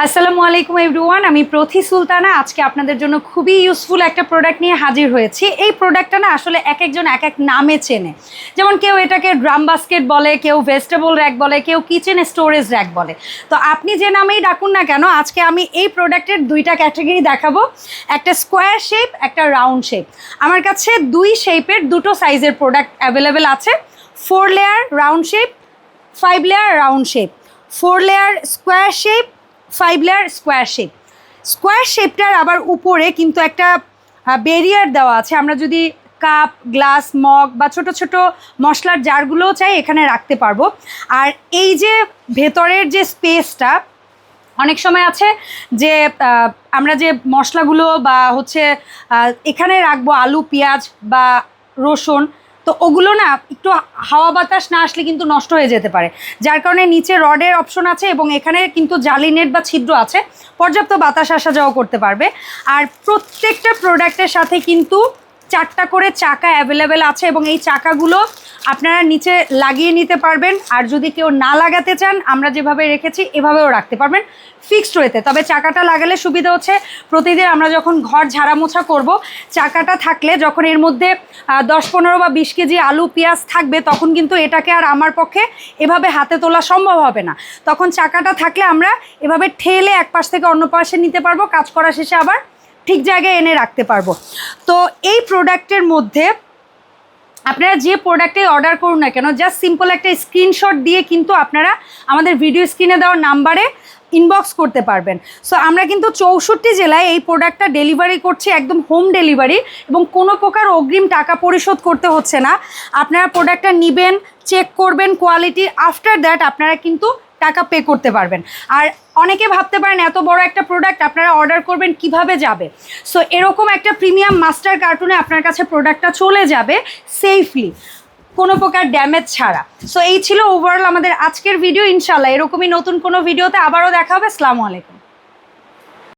আসসালামু আলাইকুম এভরিওয়ান, আমি প্রথি সুলতানা। আজকে আপনাদের জন্য খুবই ইউজফুল একটা প্রোডাক্ট নিয়ে হাজির হয়েছি। এই প্রোডাক্টটা না আসলে এক একজন এক এক নামে চেনে। যেমন কেউ এটাকে ড্রাম বাস্কেট বলে, কেউ ভেজিটেবল র্যাক বলে, কেউ কিচেন স্টোরেজ র্যাক বলে। তো আপনি যে নামেই ডাকুন না কেন, আজকে আমি এই প্রোডাক্টের দুইটা ক্যাটাগরি দেখাবো, একটা স্কোয়ার শেপ, একটা রাউন্ড শেপ। আমার কাছে দুই শেপের দুটো সাইজের প্রোডাক্ট অ্যাভেলেবেল আছে। 4 layer round shape, 5 layer round shape, 4 layer square shape, 5 layer square shape. Square শেপটার আবার উপরে কিন্তু একটা ব্যারিয়ার দেওয়া আছে। আমরা যদি কাপ, গ্লাস, মগ বা ছোট ছোট মশলার জারগুলোও চাই এখানে রাখতে পারবো। আর এই যে ভেতরের যে স্পেসটা, অনেক সময় আছে যে আমরা যে মশলাগুলো বা হচ্ছে এখানে রাখবো আলু, পেঁয়াজ বা রসুন, তো ওগুলো না একটু হাওয়া বাতাস না আসলে কিন্তু নষ্ট হয়ে যেতে পারে। যার কারণে নিচে রডের অপশন আছে এবং এখানে কিন্তু জালি নেট বা ছিদ্র আছে, পর্যাপ্ত বাতাস আসা যাওয়া করতে পারবে। আর প্রত্যেকটা প্রোডাক্টের সাথে কিন্তু 4টা করে চাকা অ্যাভেলেবেল আছে এবং এই চাকাগুলো আপনারা নিচে লাগিয়ে নিতে পারবেন। আর যদি কেউ না লাগাতে চান, আমরা যেভাবে রেখেছি এভাবেও রাখতে পারবেন ফিক্সড ওয়েতে। তবে চাকাটা লাগালে সুবিধা হচ্ছে, প্রতিদিন আমরা যখন ঘর ঝাড়া মোছা করব, চাকাটা থাকলে যখন এর মধ্যে 10, 15 বা 20 কেজি আলু, পেঁয়াজ থাকবে, তখন কিন্তু এটাকে আর আমার পক্ষে এভাবে হাতে তোলা সম্ভব হবে না। তখন চাকাটা থাকলে আমরা এভাবে ঠেলে এক পাশ থেকে অন্য পাশে নিতে পারবো, কাজ করা শেষে আবার ঠিক জায়গায় এনে রাখতে পারবো। তো এই প্রোডাক্টের মধ্যে আপনারা যে প্রোডাক্টে অর্ডার করুন না কেন, জাস্ট সিম্পল একটা স্ক্রিনশট দিয়ে কিন্তু আপনারা আমাদের ভিডিও স্ক্রিনে দেওয়া নাম্বারে ইনবক্স করতে পারবেন। সো আমরা কিন্তু 64 জেলায় এই প্রোডাক্টটা ডেলিভারি করছি, একদম হোম ডেলিভারি, এবং কোনো প্রকার অগ্রিম টাকা পরিশোধ করতে হচ্ছে না। আপনারা প্রোডাক্টটা নেবেন, চেক করবেন কোয়ালিটি, আফটার দ্যাট আপনারা কিন্তু টাকা পে করতে পারবেন। আর অনেকে ভাবতে পারেন এত বড় একটা প্রোডাক্ট আপনারা অর্ডার করবেন কিভাবে যাবে। সো এরকম একটা প্রিমিয়াম মাস্টার কার্টুনে আপনার কাছে প্রোডাক্টটা চলে যাবে সেফলি, কোনো প্রকার ড্যামেজ ছাড়া। সো এই ছিল ওভারঅল আমাদের আজকের ভিডিও। ইনশাল্লাহ এরকমই নতুন কোনো ভিডিওতে আবারও দেখা হবে। আসসালামু আলাইকুম।